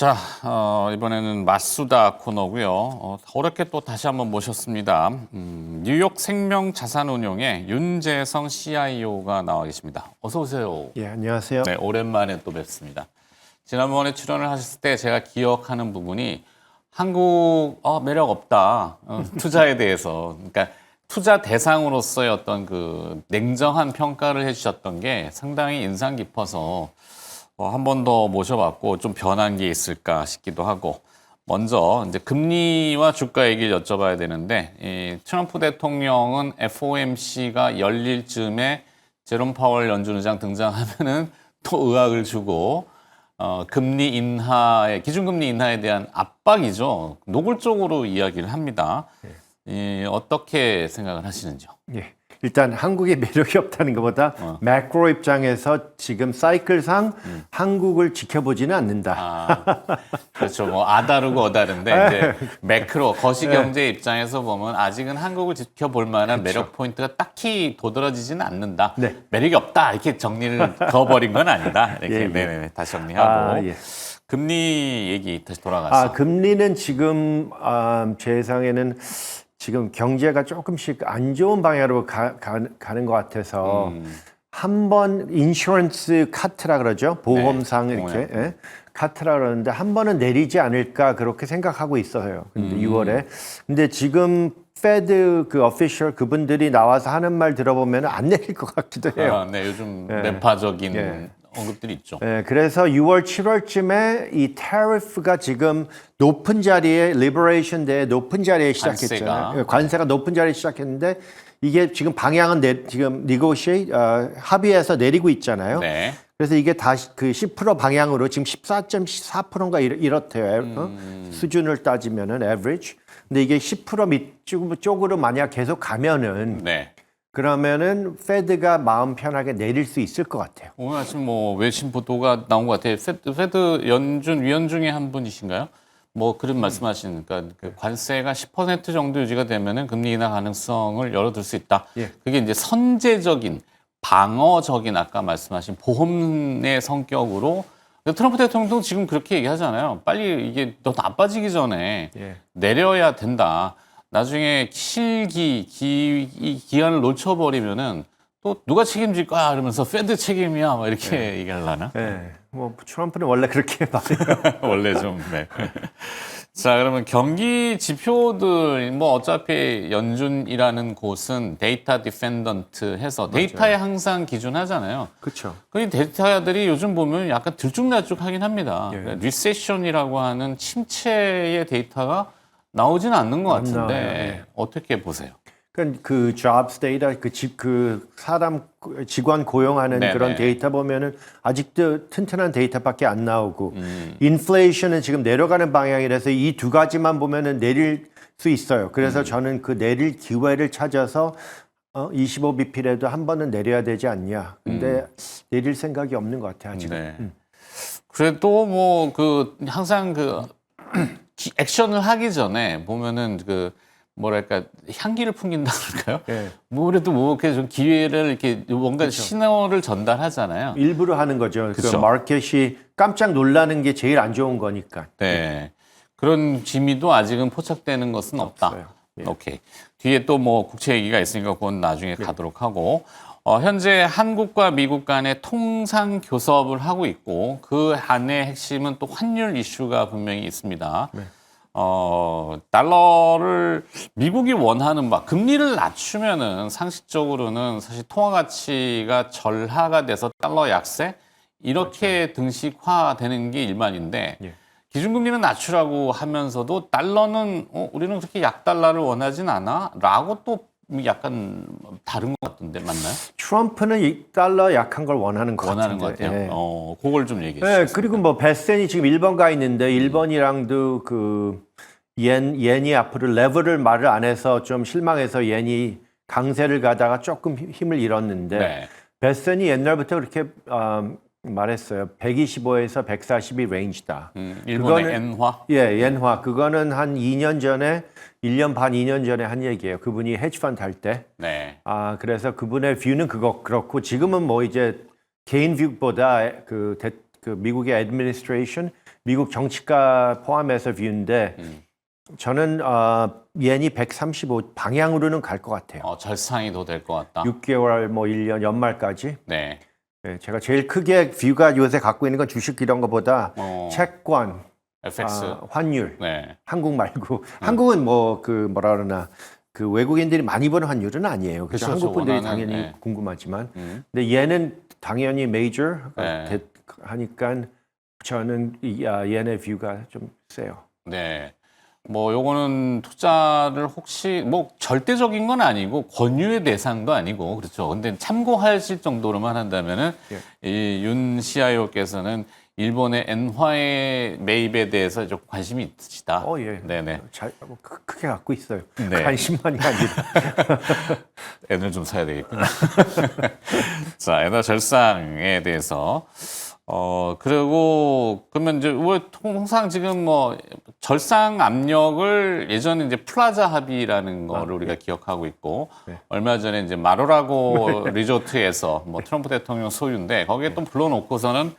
자, 이번에는 맞수다 코너고요. 어렵게 또 다시 한번 모셨습니다. 뉴욕 생명자산운용의 윤재성 CIO가 나와 계십니다. 어서 오세요. 예, 안녕하세요. 네, 오랜만에 또 뵙습니다. 지난번에 출연을 하셨을 때 제가 기억하는 부분이 한국 매력 없다. 투자에 대해서. 그러니까 투자 대상으로서의 어떤 그 냉정한 평가를 해주셨던 게 상당히 인상 깊어서 한 번 더 모셔봤고 좀 변한 게 있을까 싶기도 하고 먼저 이제 금리와 주가 얘기를 여쭤봐야 되는데 이 트럼프 대통령은 FOMC가 열릴 즈음에 제롬 파월 연준 의장 등장하면은 또 의학을 주고 금리 인하에 기준금리 인하에 대한 압박이죠. 노골적으로 이야기를 합니다. 어떻게 생각을 하시는지요? 예, 일단 한국의 매력이 없다는 것보다 매크로 입장에서 지금 사이클상 한국을 지켜보지는 않는다. 그렇죠. 뭐 아다르고 어다른데 이제 매크로 거시경제 입장에서 보면 아직은 한국을 지켜볼 만한 그렇죠. 매력 포인트가 딱히 도드라지지는 않는다. 네. 매력이 없다 이렇게 정리를 그어버린 건 아니다. 이렇게 예, 예. 네네 다시 정리하고 예. 금리 얘기 다시 돌아가서. 금리는 지금 제 예상에는 지금 경제가 조금씩 안 좋은 방향으로 가는 것 같아서 한번 인슈런스 카트라 그러죠. 보험상 이렇게 예? 카트라 그러는데 한 번은 내리지 않을까 그렇게 생각하고 있어요. 근데 6월에. 근데 지금 페드 그 어피셜 그분들이 나와서 하는 말 들어보면 안 내릴 것 같기도 해요. 네, 요즘 매파적인 예. 언급들이 있죠. 네, 그래서 6월, 7월쯤에 이 타리프가 지금 높은 자리에 리버레이션 데이 높은 자리에 시작했잖아요. 관세가 높은 자리에 시작했는데 이게 지금 방향은 지금 합의해서 내리고 있잖아요. 네. 그래서 이게 다시 그 10% 방향으로 지금 14.4%인가 이렇대요. 수준을 따지면은 average. 근데 이게 10% 밑쪽으로 만약 계속 가면은 네. 그러면은 페드가 마음 편하게 내릴 수 있을 것 같아요. 오늘 아침 뭐 외신 보도가 나온 것 같아요. 페드 연준 위원 중에 한 분이신가요? 뭐 그런 말씀하시니까 그 관세가 10% 정도 유지가 되면은 금리 인하 가능성을 열어둘 수 있다. 예. 그게 이제 선제적인 방어적인 아까 말씀하신 보험의 성격으로 트럼프 대통령도 지금 그렇게 얘기하잖아요. 빨리 이게 더 나빠지기 전에 예. 내려야 된다. 나중에 기한을 놓쳐버리면은 또 누가 책임질 거야 이러면서 페드 책임이야 막 이렇게 얘기하려나? 네, 뭐 트럼프는 원래 그렇게 말해요. 원래 좀 네. 자 그러면 경기 지표들 뭐 어차피 연준이라는 곳은 데이터 디펜던트 해서 데이터에 항상 기준하잖아요. 그렇죠. 그 데이터들이 요즘 보면 약간 들쭉날쭉하긴 합니다. 예. 리세션이라고 하는 침체의 데이터가 나오진 않는 것 같은데 나와요, 예. 어떻게 보세요? 그 jobs data, 그 사람 직원 고용하는 네네. 그런 데이터 보면은 아직도 튼튼한 데이터밖에 안 나오고, 인플레이션은 지금 내려가는 방향이라서 이 두 가지만 보면은 내릴 수 있어요. 그래서 저는 그 내릴 기회를 찾아서 25bp라도 한 번은 내려야 되지 않냐. 근데 내릴 생각이 없는 것 같아요, 아직. 네. 그래도 뭐 그 항상 그 액션을 하기 전에 보면은 그 뭐랄까 향기를 풍긴다 그럴까요? 예. 뭐 그래도 뭐 이렇게 좀 기회를 이렇게 뭔가 신호를 전달하잖아요. 일부러 하는 거죠. 그 그쵸. 마켓이 깜짝 놀라는 게 제일 안 좋은 거니까. 네. 그런 기미도 아직은 포착되는 것은 없다. 없어요. 예. 오케이. 뒤에 또 뭐 국채 얘기가 있으니까 그건 나중에 가도록 하고 현재 한국과 미국 간의 통상 교섭을 하고 있고 그 안에 핵심은 또 환율 이슈가 분명히 있습니다. 네. 달러를 미국이 원하는 금리를 낮추면은 상식적으로는 사실 통화 가치가 절하가 돼서 달러 약세 이렇게 등식화되는 게 일반인데 예. 기준금리는 낮추라고 하면서도 달러는 우리는 그렇게 약달러를 원하진 않아라고 또 약간 다른 것 같은데 맞나요? 트럼프는 이 달러 약한 걸 원하는 것 원하는 것 같은데. 같아요. 예. 그걸 좀 얘기해 네, 주세요. 그리고 뭐 베센이 지금 1번 가 있는데 1번이랑도 그 옌이 앞으로 레벨을 말을 안 해서 좀 실망해서 옌이 강세를 가다가 조금 힘을 잃었는데 네. 베센이 옛날부터 그렇게 말했어요. 125에서 140이 레인지다. 일본의 그거는- 엔화. 예, 옌화. 그거는 한 2년 전에 1년 반, 2년 전에 한 얘기예요. 그분이 헤지펀드 할 때. 네. 그래서 그분의 뷰는 그렇고 지금은 뭐 이제 개인 뷰보다 그 미국의 애드미니스트레이션 미국 정치가 포함해서 뷰인데 저는 옌이 135 방향으로는 갈 것 같아요. 절상이 더 될 것 같다. 6개월, 뭐 1년 연말까지. 네. 네, 제가 제일 크게 뷰가 요새 갖고 있는 건 주식 이런 거보다 채권, FX. 환율. 네. 한국 말고 한국은 뭐 그 뭐라 그러나 그 외국인들이 많이 버는 환율은 아니에요. 그래서 그렇죠. 한국 분들이 원하는, 당연히 네. 궁금하지만, 근데 얘는 당연히 메이저 네. 하니까 저는 얘네 뷰가 좀 세요. 네. 뭐 요거는 투자를 혹시 뭐 절대적인 건 아니고 권유의 대상도 아니고 그렇죠. 근데 참고하실 정도로만 한다면은 이 윤 CIO께서는 일본의 엔화의 매입에 대해서 좀 관심이 있으시다. 예. 네네. 뭐 크게 갖고 있어요. 네. 관심만이 아니라. 엔을 좀 사야 되겠군요. 자, 엔화 절상에 대해서. 그리고, 그러면 이제, 왜 통상 지금 뭐, 절상 압력을 예전에 이제 플라자 합의라는 거를 우리가 기억하고 있고, 얼마 전에 이제 마로라고 리조트에서 뭐 트럼프 대통령 소유인데, 거기에 또 불러놓고서는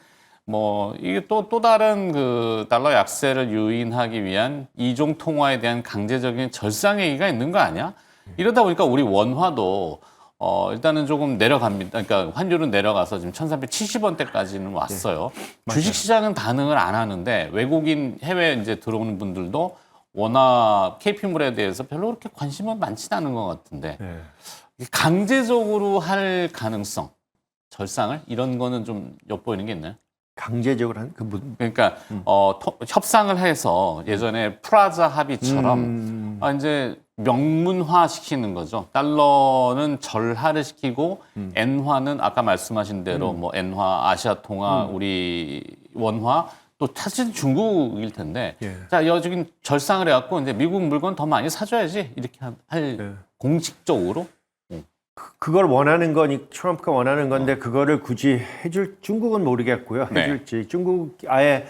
뭐, 이게 또 다른 그 달러 약세를 유인하기 위한 이종 통화에 대한 강제적인 절상 얘기가 있는 거 아니야? 이러다 보니까 우리 원화도 일단은 조금 내려갑니다. 그러니까 환율은 내려가서 지금 1370원대까지는 왔어요. 주식 시장은 반응을 안 하는데 외국인 해외 이제 들어오는 분들도 원화 KP물에 대해서 별로 그렇게 관심은 많지는 않은 것 같은데 강제적으로 할 가능성, 절상을 이런 거는 좀 엿보이는 게 있나요? 강제적으로 그러니까 협상을 해서 예전에 프라자 합의처럼 이제 명문화 시키는 거죠. 달러는 절하를 시키고 엔화는 아까 말씀하신 대로 뭐 엔화, 아시아 통화, 우리 원화 또 사실 중국일 텐데 자 여기 절상을 해갖고 이제 미국 물건 더 많이 사줘야지 이렇게 할 공식적으로. 그걸 원하는 거니 트럼프가 원하는 건데 그거를 굳이 해줄 중국은 모르겠고요. 해줄지 중국 아예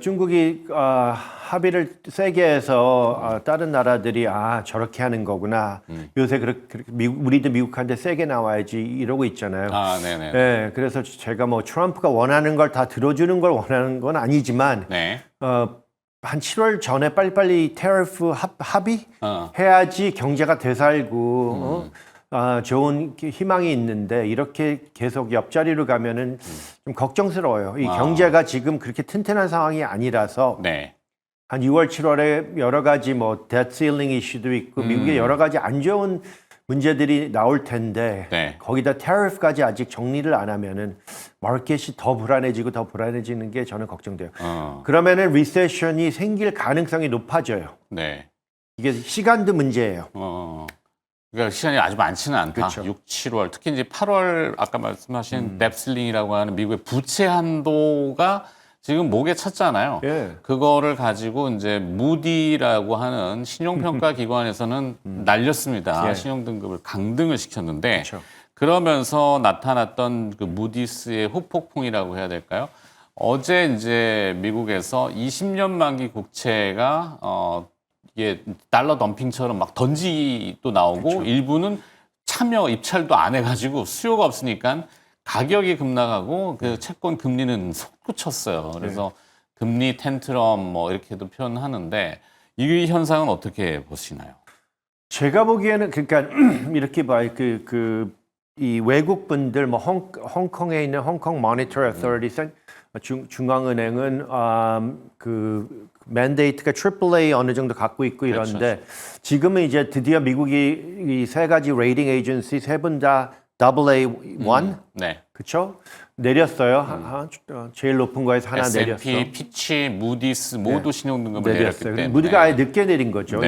중국이 합의를 세게 해서 다른 나라들이 저렇게 하는 거구나. 요새 그렇게 우리도 미국한테 세게 나와야지 이러고 있잖아요. 네네. 네, 그래서 제가 뭐 트럼프가 원하는 걸 다 들어주는 걸 원하는 건 아니지만 한 7월 전에 빨리빨리 테러프 합의 해야지 경제가 되살고 좋은 희망이 있는데 이렇게 계속 옆자리로 가면은 좀 걱정스러워요. 이 경제가 지금 그렇게 튼튼한 상황이 아니라서 한 6월, 7월에 여러 가지 뭐 데트 실링 이슈도 있고 미국에 여러 가지 안 좋은 문제들이 나올 텐데 거기다 테러프까지 아직 정리를 안 하면은 마켓이 더 불안해지는 게 저는 걱정돼요. 그러면은 리세션이 생길 가능성이 높아져요. 이게 시간도 문제예요. 그러니까 시간이 아주 많지는 않다. 그렇죠. 6, 7월. 특히 이제 8월 아까 말씀하신 뎁슬링이라고 하는 미국의 부채 한도가 지금 목에 찼잖아요. 그거를 가지고 이제 무디라고 하는 신용평가 기관에서는 날렸습니다. 신용등급을 강등을 시켰는데 그러면서 나타났던 그 무디스의 후폭풍이라고 해야 될까요? 어제 이제 미국에서 20년 만기 국채가 이게 달러 덤핑처럼 막 던지도 나오고 일부는 참여 입찰도 안 해가지고 수요가 없으니까 가격이 급락하고 그 채권 금리는 솟구쳤어요. 그래서 금리 텐트럼 뭐 이렇게도 표현하는데 이 현상은 어떻게 보시나요? 제가 보기에는 그러니까 이렇게 봐요. 이 외국 분들 뭐 홍콩에 있는 홍콩 모니터 어서리티 중앙은행은 그 맨데이트가 AAA 어느 정도 갖고 있고 이런데 지금은 이제 드디어 미국이 이 세 가지 레이팅 에이전시 세 분 다 AA1 그렇죠? 내렸어요. 제일 높은 거에서 하나 S&P, 내렸어. 피치, 무디스 모두 신용등급을 내렸기 때문에 무디가 아예 늦게 내린 거죠.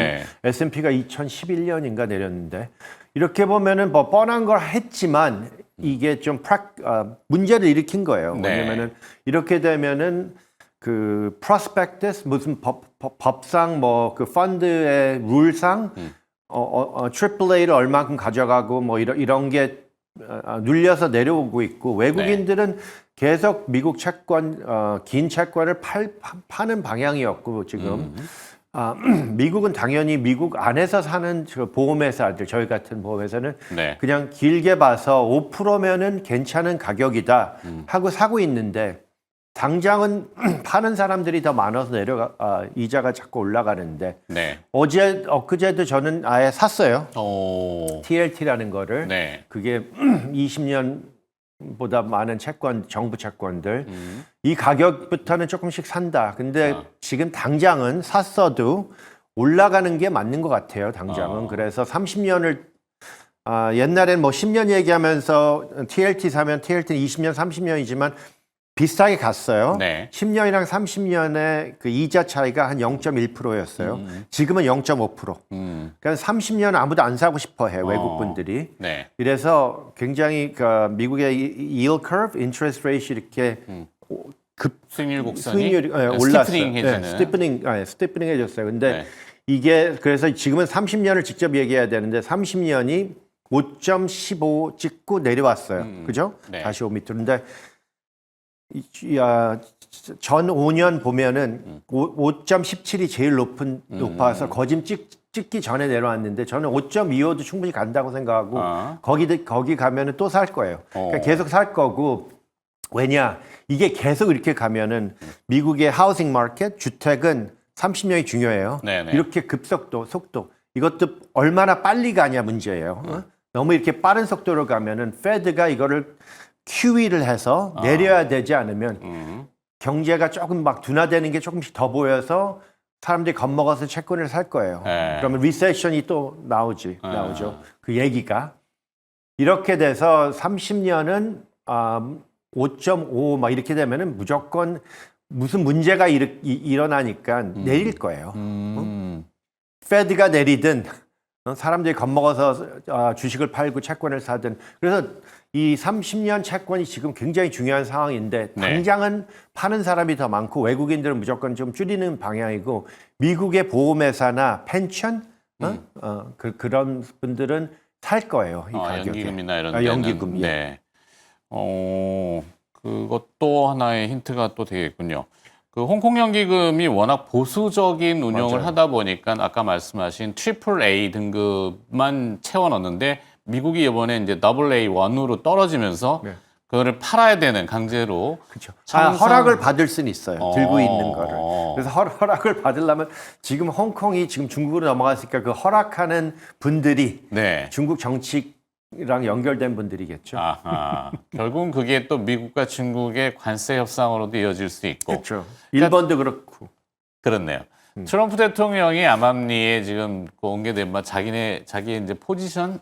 S&P가 2011년인가 내렸는데 이렇게 보면은 뭐 뻔한 걸 했지만 이게 좀 문제를 일으킨 거예요. 왜냐면은 이렇게 되면은 그 프로스펙터스 무슨 법상 뭐 그 펀드의 룰상 AAA를 얼마큼 가져가고 뭐 이런 게 눌려서 내려오고 있고 외국인들은 계속 미국 채권 긴 채권을 파는 방향이었고 지금 미국은 당연히 미국 안에서 사는 보험회사들 저희 같은 보험회사는 그냥 길게 봐서 5%면은 괜찮은 가격이다 하고 사고 있는데 당장은 파는 사람들이 더 많아서 이자가 자꾸 올라가는데 네. 엊그제도 저는 아예 샀어요. 오. TLT라는 거를. 네. 그게 20년보다 많은 채권, 정부 채권들. 이 가격부터는 조금씩 산다. 근데 지금 당장은 샀어도 올라가는 게 맞는 것 같아요. 당장은. 그래서 30년을 옛날엔 뭐 10년 얘기하면서 TLT 사면 TLT는 20년, 30년이지만 비슷하게 갔어요. 네. 10년이랑 30년의 그 이자 차이가 한 0.1%였어요. 지금은 0.5%. 그러니까 30년 아무도 안 사고 싶어 해, 외국 분들이. 네. 그래서 굉장히 그 미국의 yield curve, interest rate 이렇게 수익률 곡선이 수익률이 올랐어요. 스티프닝해지는. 스티프닝 해졌어요. 근데 네. 이게 그래서 지금은 30년을 직접 얘기해야 되는데 30년이 5.15 찍고 내려왔어요. 그죠? 네. 다시 5 밑으로. 근데 전 5년 보면은 5.17이 제일 높아서 거짐 찍기 전에 내려왔는데 저는 5.25도 충분히 간다고 생각하고 거기 가면은 또 살 거예요. 그러니까 계속 살 거고 왜냐 이게 계속 이렇게 가면은 미국의 하우싱 마켓 주택은 30년이 중요해요. 네네. 이렇게 속도 이것도 얼마나 빨리 가냐 문제예요. 너무 이렇게 빠른 속도로 가면은 페드가 이거를 QE를 해서 내려야 되지 않으면 경제가 조금 막 둔화되는 게 조금씩 더 보여서 사람들이 겁먹어서 채권을 살 거예요. 네. 그러면 리세션이 또 나오죠. 그 얘기가. 이렇게 돼서 30년은 5.5 막 이렇게 되면은 무조건 무슨 문제가 일어나니까 내릴 거예요. 페드가 내리든 사람들이 겁먹어서 주식을 팔고 채권을 사든 그래서 이 30년 채권이 지금 굉장히 중요한 상황인데 당장은 파는 사람이 더 많고 외국인들은 무조건 좀 줄이는 방향이고 미국의 보험회사나 펜션 그런 분들은 살 거예요. 이 가격에. 연기금이나 이런 데는. 연기금. 예. 네. 그것도 하나의 힌트가 또 되겠군요. 그 홍콩 연기금이 워낙 보수적인 운영을 맞아요. 하다 보니까 아까 말씀하신 트리플 A 등급만 채워 넣는데 미국이 이번에 이제 더블 A1으로 떨어지면서 그거를 팔아야 되는 강제로. 그렇죠. 항상- 허락을 받을 수는 있어요. 들고 있는 거를. 어. 그래서 허락을 받으려면 지금 홍콩이 지금 중국으로 넘어갔으니까 그 허락하는 분들이 네. 중국 정치랑 연결된 분들이겠죠. 아하. 결국은 그게 또 미국과 중국의 관세 협상으로도 이어질 수 있고. 그렇죠. 일본도 그렇고. 그렇네요. 트럼프 대통령이 암암리에 지금 옮게 되면 자기의 이제 포지션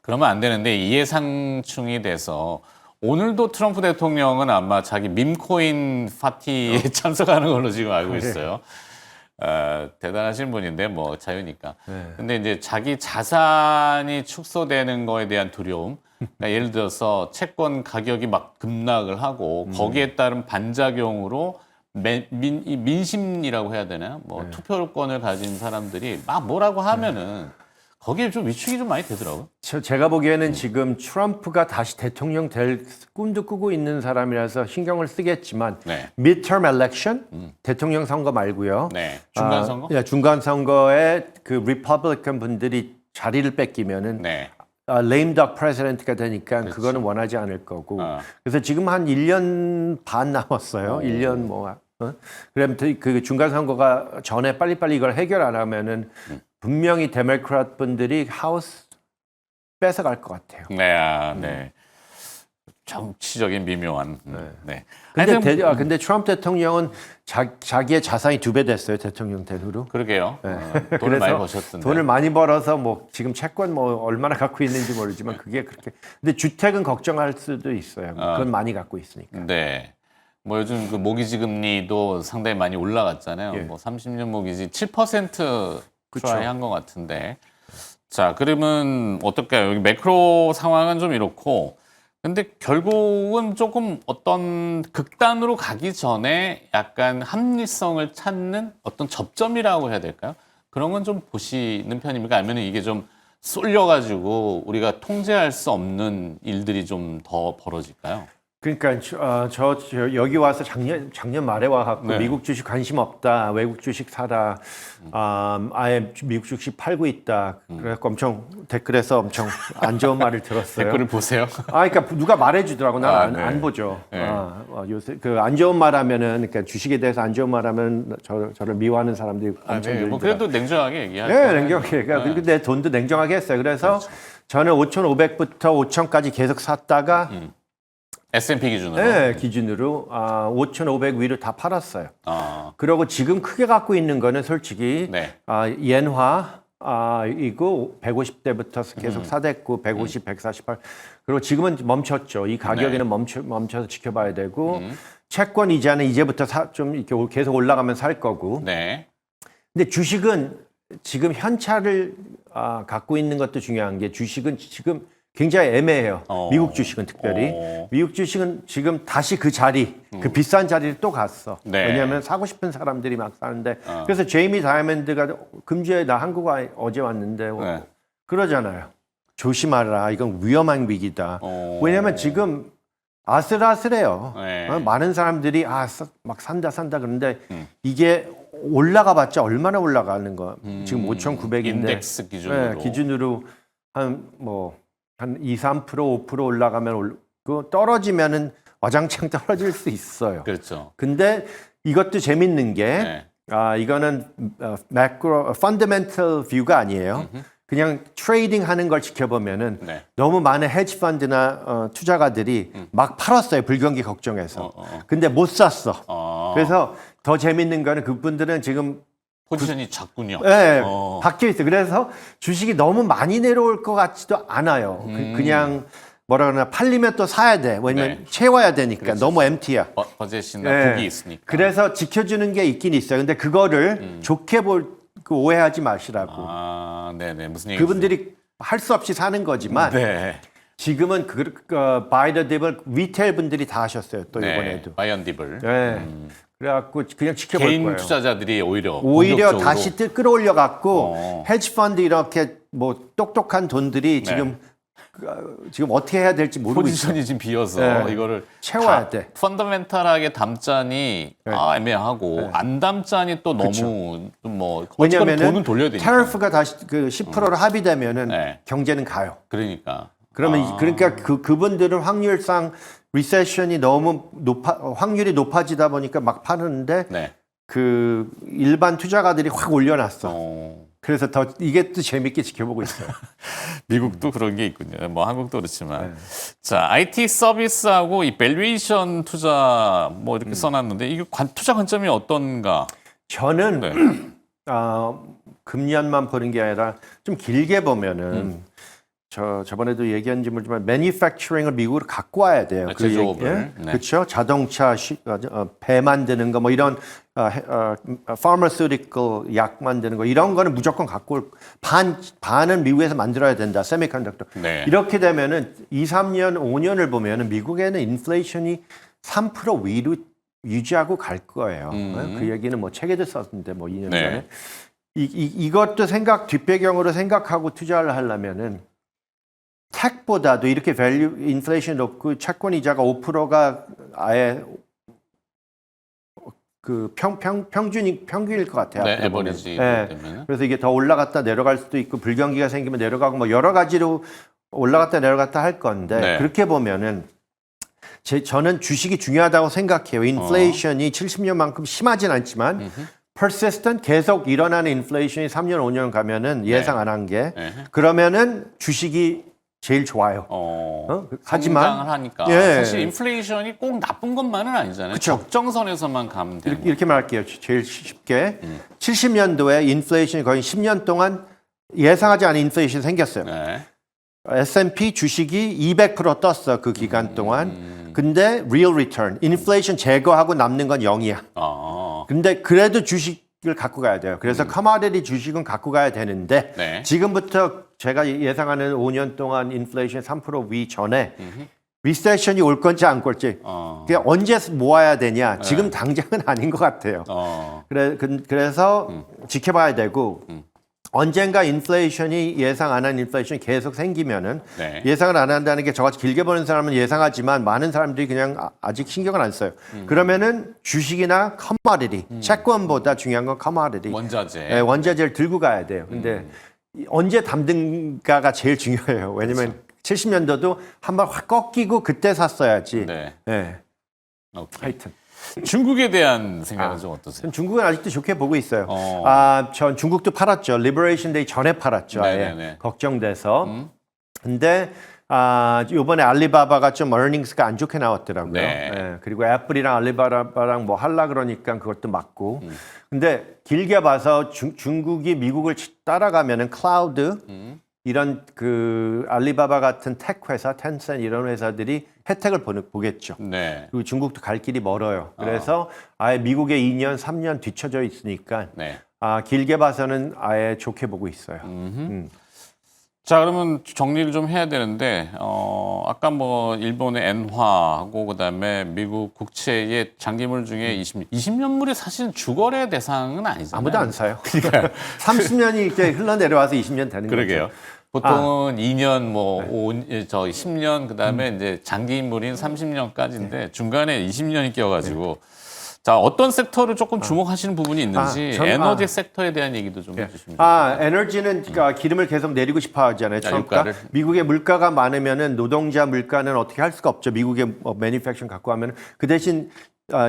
그러면 안 되는데 이해상충이 돼서 오늘도 트럼프 대통령은 아마 자기 밈코인 파티에 참석하는 걸로 지금 알고 있어요. 대단하신 분인데 뭐 자유니까. 근데 이제 자기 자산이 축소되는 거에 대한 두려움. 그러니까 예를 들어서 채권 가격이 막 급락을 하고 거기에 따른 반작용으로 민심이라고 해야 되나요? 뭐 투표권을 가진 사람들이 막 뭐라고 하면은 거기에 좀 위축이 좀 많이 되더라고요. 제가 보기에는 지금 트럼프가 다시 대통령 될 꿈도 꾸고 있는 사람이라서 신경을 쓰겠지만 네. midterm election 대통령 선거 말고요. 네. 중간 선거? 중간 선거에 그 리퍼블리칸 분들이 자리를 뺏기면은 네. lame duck president가 되니까 그거는 원하지 않을 거고. 그래서 지금 한 1년 반 남았어요. 1년 뭐. 그럼 그 중간 선거가 전에 빨리빨리 이걸 해결 안 하면은 분명히 데모크랏 분들이 하우스 뺏어갈 것 같아요. 네. 네. 정치적인 미묘한. 네. 하여튼 근데 트럼프 대통령은 자기의 자산이 2배 됐어요. 대통령 된 후로. 그러게요. 돈을 그래서 많이 버셨던데. 돈을 많이 벌어서 뭐 지금 채권 뭐 얼마나 갖고 있는지 모르지만 그게 그렇게. 근데 주택은 걱정할 수도 있어요. 그건 많이 갖고 있으니까. 네. 뭐 요즘 그 모기지 금리도 상당히 많이 올라갔잖아요. 뭐 30년 모기지 7% 트라이 한 것 같은데. 자, 그러면 어떨까요? 여기 매크로 상황은 좀 이렇고. 근데 결국은 조금 어떤 극단으로 가기 전에 약간 합리성을 찾는 어떤 접점이라고 해야 될까요? 그런 건 좀 보시는 편입니까? 아니면 이게 좀 쏠려가지고 우리가 통제할 수 없는 일들이 좀 더 벌어질까요? 그러니까 저 여기 와서 작년 말에 와갖고 네. 미국 주식 관심 없다, 외국 주식 사라, 아예 미국 주식 팔고 있다. 그래갖고 엄청 댓글에서 엄청 안 좋은 말을 들었어요. 댓글을 보세요. 그러니까 누가 말해주더라고. 난 네. 안 보죠. 네. 요새 그 안 좋은 말하면은, 그러니까 주식에 대해서 안 좋은 말하면 저를 미워하는 사람들이 엄청 네. 뭐 늘더라고요. 그래도 냉정하게 얘기하죠. 네, 냉정하게. 그러니까 내 돈도 냉정하게 했어요. 그래서 저는 5,500부터 5,000까지 계속 샀다가 S&P 기준으로. 네, 기준으로 5,500 위로 다 팔았어요. 아, 그리고 지금 크게 갖고 있는 거는 솔직히 네. 엔화 이거 150대부터 계속 사댔고 150, 148. 그리고 지금은 멈췄죠. 이 가격에는 멈춰서 지켜봐야 되고 채권 이자는 이제부터 좀 이렇게 계속 올라가면 살 거고. 네. 근데 주식은 지금 현찰을 갖고 있는 것도 중요한 게 주식은 지금 굉장히 애매해요. 미국 주식은 특별히. 미국 주식은 지금 다시 그 자리, 그 비싼 자리를 또 갔어. 네. 왜냐하면 사고 싶은 사람들이 막 사는데. 그래서 제이미 다이아몬드가 금주에 나 한국 어제 왔는데 네. 그러잖아요. 조심하라. 이건 위험한 위기다. 왜냐하면 지금 아슬아슬해요. 네. 많은 사람들이 막 산다 그러는데 이게 올라가봤자 얼마나 올라가는 거? 지금 5,900인데 인덱스 기준으로. 네, 기준으로 한 2, 3%, 5% 올라가면 그 떨어지면은 와장창 떨어질 수 있어요. 그렇죠. 근데 이것도 재밌는 게 네. 이거는 매크로 펀더멘털 뷰가 아니에요. 그냥 트레이딩 하는 걸 지켜보면은 네. 너무 많은 헤지 펀드나 투자가들이 막 팔았어요. 불경기 걱정해서. 근데 못 샀어. 그래서 더 재밌는 거는 그분들은 지금 포지션이 작군요. 네, 박혀 있어요. 그래서 주식이 너무 많이 내려올 것 같지도 않아요. 그냥 뭐라 그러나 팔리면 또 사야 돼. 왜냐면 네. 채워야 되니까. 너무 MT야. 버젯이나 북이 있으니까. 그래서 지켜주는 게 있긴 있어요. 근데 그거를 좋게 오해하지 마시라고. 네네. 무슨 얘기? 그분들이 할 수 없이 사는 거지만 네. 지금은 바이 더 딥을 리테일 분들이 다 하셨어요. 또 이번에도. 바이언디블. 네. 그래갖고 그냥 지켜볼 개인 거예요. 투자자들이 오히려 본격적으로. 본격적으로. 다시 끌어올려 갖고 헤지 펀드 이렇게 뭐 똑똑한 돈들이 지금 어떻게 해야 될지 모르고 포지션이 있어요. 지금 비어서 이거를 채워야 돼. 펀더멘탈하게 담자니 애매하고 안 담자니 또 너무 뭐 왜냐면은 돈은 돌려야 되니까. 테러프가 다시 그 10%로 합의되면은 네. 경제는 가요. 그러니까. 그러니까 그분들은 확률상 리세션이 너무 확률이 높아지다 보니까 막 파는데 네. 그 일반 투자가들이 확 올려놨어. 그래서 이게 또 재밌게 지켜보고 있어요. 미국도 그런 게 있군요. 뭐 한국도 그렇지만. 자, IT 서비스하고 이 밸류에이션 투자 뭐 이렇게 써놨는데 이게 투자 관점이 어떤가? 저는 금년만 보는 게 아니라 좀 길게 보면은 저번에도 얘기한지 모르지만 매니팩처링을 미국으로 갖고 와야 돼요. 제조업을. 네. 그렇죠. 자동차, 배 만드는 거 뭐 이런 pharmaceutical 약 만드는 거 이런 거는 무조건 갖고 반은 미국에서 만들어야 된다. 세미컨덕터. 네. 이렇게 되면은 2, 3년, 5년을 보면은 미국에는 인플레이션이 3% 위로 유지하고 갈 거예요. 그 얘기는 뭐 책에도 썼는데 뭐 2년 전에. 이것도 뒷배경으로 생각하고 투자를 하려면은 택보다도 이렇게 밸류 인플레이션 높고 채권 이자가 5%가 아예 그 평균일 것 같아요. 네, 에버리지 때문에. 그래서 이게 더 올라갔다 내려갈 수도 있고 불경기가 생기면 내려가고 뭐 여러 가지로 올라갔다 내려갔다 할 건데 그렇게 보면은 저는 주식이 중요하다고 생각해요. 인플레이션이 70년만큼 심하진 않지만 persistent 계속 일어나는 인플레이션이 3년 5년 가면은 예상 안 한 게 그러면은 주식이 제일 좋아요. 하지만 성장을 하니까 사실 인플레이션이 꼭 나쁜 것만은 아니잖아요. 그쵸. 적정선에서만 가면 되는 이렇게 말할게요. 제일 쉽게 70년도에 인플레이션이 거의 10년 동안 예상하지 않은 인플레이션이 생겼어요. S&P 주식이 200% 떴어 그 기간 동안. 근데 real return, 인플레이션 제거하고 남는 건 0이야. 근데 그래도 주식을 갖고 가야 돼요. 그래서 커머디티 주식은 갖고 가야 되는데 지금부터 제가 예상하는 5년 동안 인플레이션 3%위 전에 리세션이 올 건지 안 올지 그냥 언제 모아야 되냐. 지금 당장은 아닌 것 같아요. 그래서 지켜봐야 되고 언젠가 인플레이션이 예상 안 한 인플레이션이 계속 생기면은 네. 예상을 안 한다는 게 저같이 길게 보는 사람은 예상하지만 많은 사람들이 그냥 아직 신경을 안 써요. 그러면은 주식이나 커머디티, 채권보다 중요한 건 커머디티. 원자재. 네, 원자재를 들고 가야 돼요. 근데 언제 담든가가 제일 중요해요. 왜냐면 70년도도 한 번 확 꺾이고 그때 샀어야지. 네. 네. 오케이. 하여튼. 중국에 대한 생각은 좀 어떠세요? 전 중국은 아직도 좋게 보고 있어요. 어. 전 중국도 팔았죠. 리버레이션 데이 전에 팔았죠. 아예 네네네. 걱정돼서. 근데 이번에 알리바바가 좀 earnings가 안 좋게 나왔더라고요. 네. 예, 그리고 애플이랑 알리바바랑 뭐 할라 그러니까 그것도 맞고. 근데 길게 봐서 중국이 미국을 따라가면은 클라우드 이런 그 알리바바 같은 테크 회사, 텐센 이런 회사들이 혜택을 보겠죠. 네. 그리고 중국도 갈 길이 멀어요. 그래서 아예 미국에 2년, 3년 뒤쳐져 있으니까 네. 길게 봐서는 아예 좋게 보고 있어요. 자, 그러면 정리를 좀 해야 되는데, 아까 뭐, 일본의 엔화하고, 그 다음에 미국 국채의 장기물 중에 20년물이 사실 주거래 대상은 아니잖아요. 아무도 안 사요. 그러니까 30년이 이렇게 흘러내려와서 20년 되는 그러게요. 거죠. 보통은 2년, 뭐, 10년, 그 다음에 이제 장기물인 30년까지인데, 중간에 20년이 껴가지고, 자, 어떤 섹터를 조금 주목하시는 부분이 있는지 에너지 섹터에 대한 얘기도 좀 해주시면 좋겠습니다. 에너지는 기름을 계속 내리고 싶어 하잖아요. 그러니까 유가를? 미국의 물가가 많으면은 노동자 물가는 어떻게 할 수가 없죠. 미국의 매니팩처링 갖고 하면은 그 대신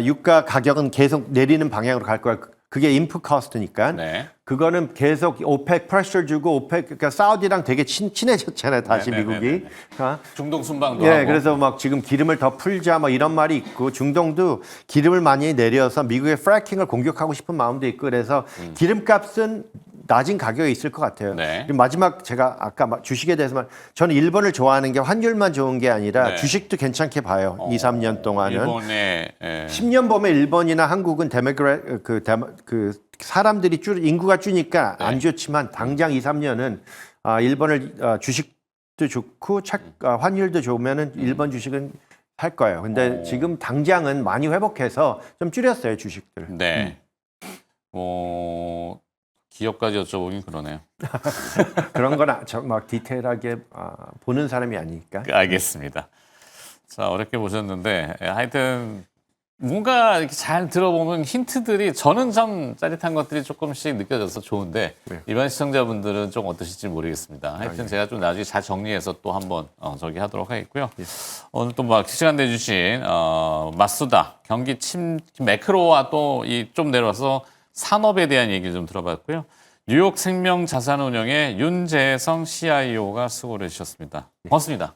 유가 가격은 계속 내리는 방향으로 갈 거야. 그게 인풋 코스트니까. 네. 그거는 계속 오펙 프레셔 주고 오펙 그러니까 사우디랑 되게 친해졌잖아요. 다시 미국이. 중동 순방도 예, 하고. 그래서 막 지금 기름을 더 풀자 뭐 이런 말이 있고 중동도 기름을 많이 내려서 미국의 프래킹을 공격하고 싶은 마음도 있고 그래서 기름값은 낮은 가격에 있을 것 같아요. 네. 그리고 마지막 제가 아까 주식에 대해서만 저는 일본을 좋아하는 게 환율만 좋은 게 아니라 네. 주식도 괜찮게 봐요. 2, 3년 동안은. 일본의 10년 보면 일본이나 한국은 사람들이 인구가 줄니까 안 좋지만 당장 2, 3년은 일본을 주식도 좋고 환율도 좋으면은 일본 주식은 할 거예요. 근데 지금 당장은 많이 회복해서 좀 줄였어요, 주식들. 네. 기업까지 여쭤보긴 그러네요. 그런 건 막 디테일하게 보는 사람이 아니니까. 알겠습니다. 자, 어렵게 보셨는데 하여튼 뭔가 이렇게 잘 들어보면 힌트들이 저는 좀 짜릿한 것들이 조금씩 느껴져서 좋은데 네. 일반 시청자분들은 좀 어떠실지 모르겠습니다. 하여튼 제가 좀 나중에 잘 정리해서 또 한번 저기 하도록 하겠고요. 오늘 또 막 시간 내주신 마수다 경기 매크로와 또 좀 내려와서 산업에 대한 얘기를 좀 들어봤고요. 뉴욕 생명자산운용의 윤재성 CIO가 수고를 해주셨습니다. 고맙습니다.